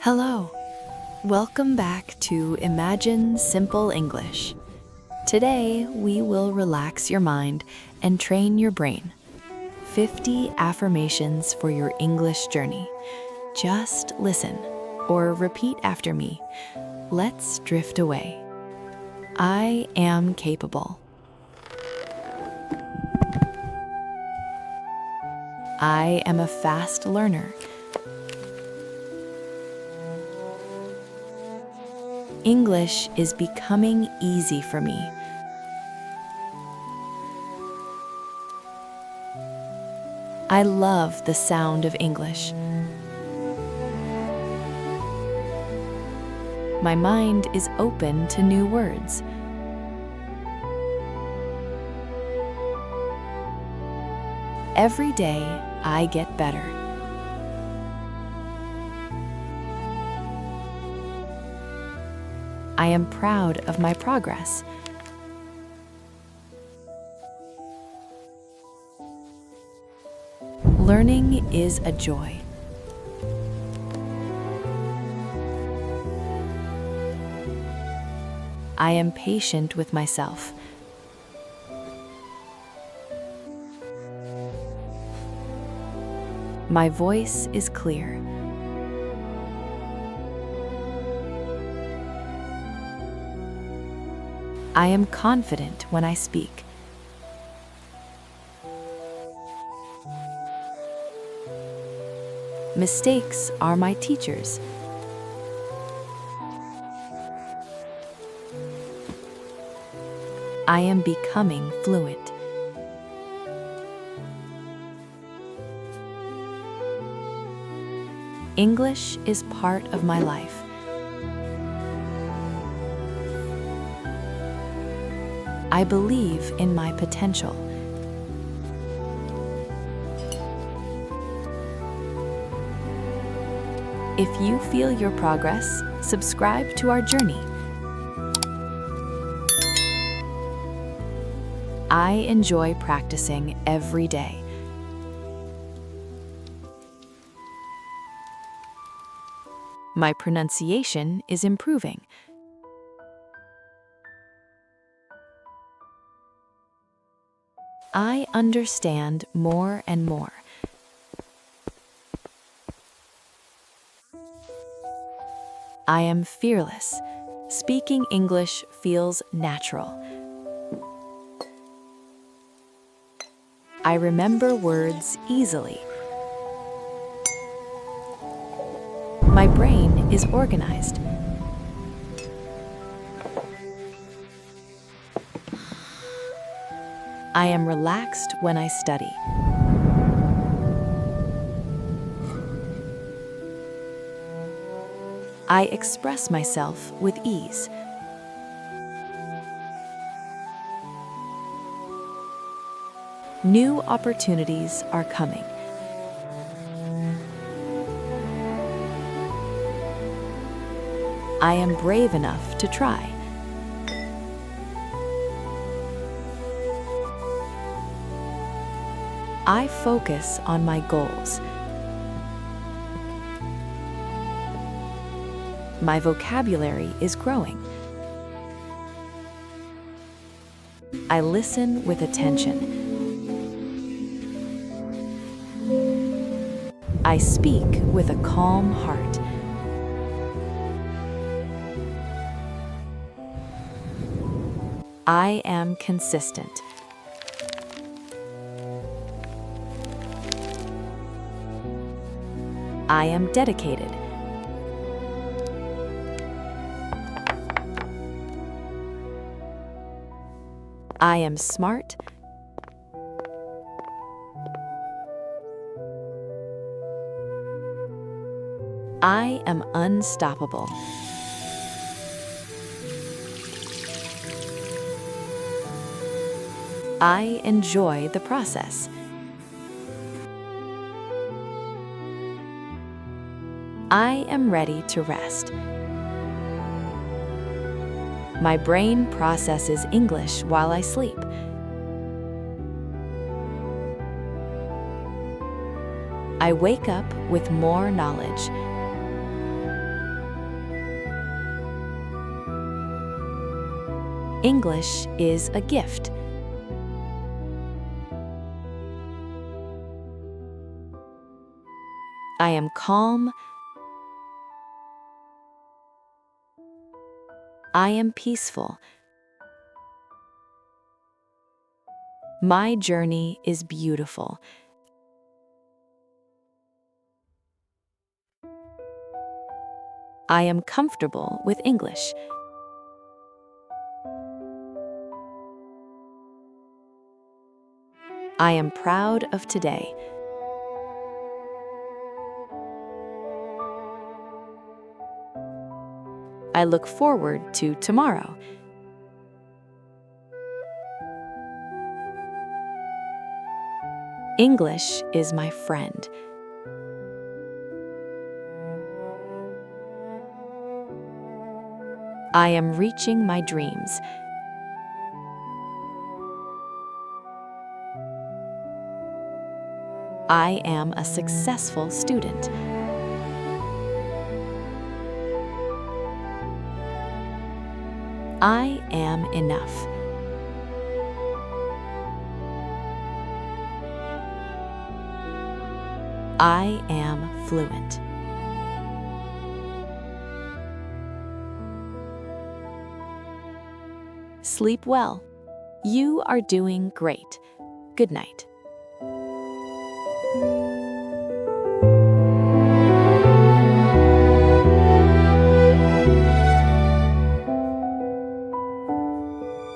Hello. Welcome back to Imagine Simple English. Today, we will relax your mind and train your brain. 50 affirmations for your English journey. Just listen or repeat after me. Let's drift away. I am capable. I am a fast learner. English is becoming easy for me. I love the sound of English. My mind is open to new words. Every day, I get better. I am proud of my progress. Learning is a joy. I am patient with myself. My voice is clear. I am confident when I speak. Mistakes are my teachers. I am becoming fluent. English is part of my life. I believe in my potential. If you feel your progress, subscribe to our journey. I enjoy practicing every day. My pronunciation is improving. I understand more and more. I am fearless. Speaking English feels natural. I remember words easily. My brain is organized. I am relaxed when I study. I express myself with ease. New opportunities are coming. I am brave enough to try. I focus on my goals. My vocabulary is growing. I listen with attention. I speak with a calm heart. I am consistent. I am dedicated. I am smart. I am unstoppable. I enjoy the process. I am ready to rest. My brain processes English while I sleep. I wake up with more knowledge. English is a gift. I am calm. I am peaceful. My journey is beautiful. I am comfortable with English. I am proud of today. I look forward to tomorrow. English is my friend. I am reaching my dreams. I am a successful student. I am enough. I am fluent. Sleep well. You are doing great. Good night.